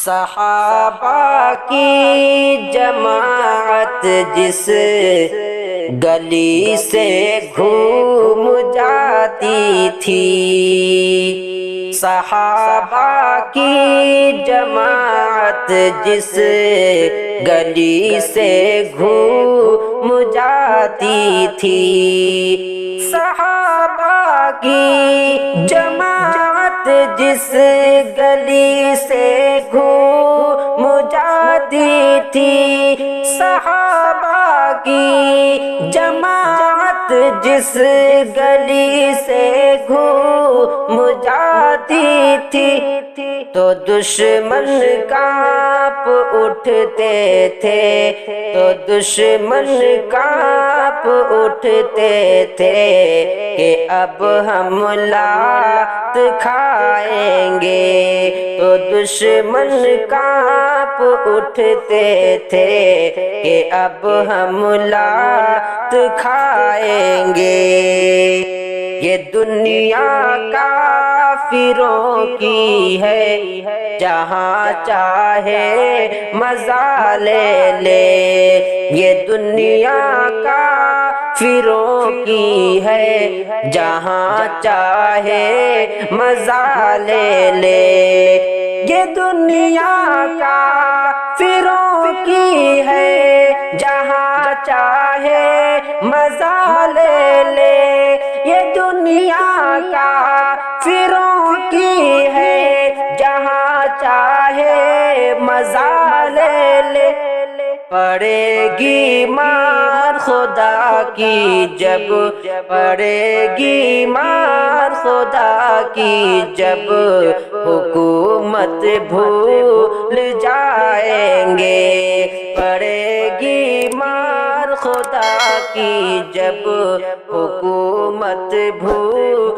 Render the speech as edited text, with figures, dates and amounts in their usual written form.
صحابہ کی جماعت جس گلی سے گھوم جاتی تھی، صحابہ کی جماعت جس گلی سے گھوم جاتی تھی، صحابہ کی جماعت جس گلی سے گھوم جاتی تھی، صحابہ کی جماعت جس گلی سے گھوم جاتی تھی، تو دشمن کانپ اٹھتے تھے، تو دشمن کانپ اٹھتے تھے کہ اب ہم لات کھائیں گے، تو دشمن کانپ اٹھتے تھے کہ اب ہم لات کھائیں گے۔ یہ دنیا کافروں کی ہے، جہاں چاہے مزہ لے لے، یہ دنیا کافروں کی ہے، جہاں چاہے مزہ لے لے، یہ دنیا کافروں کی ہے، جہاں چاہے مزہ لے لے، یہ دنیا کافروں کی ہے، جہاں چاہے مزہ لے لے۔ پڑے گی مار خدا کی جب، پڑے گی مار خدا کی جب، حکومت بھول جائیں گے، پڑے گی مار خدا کی جب، حکومت بھول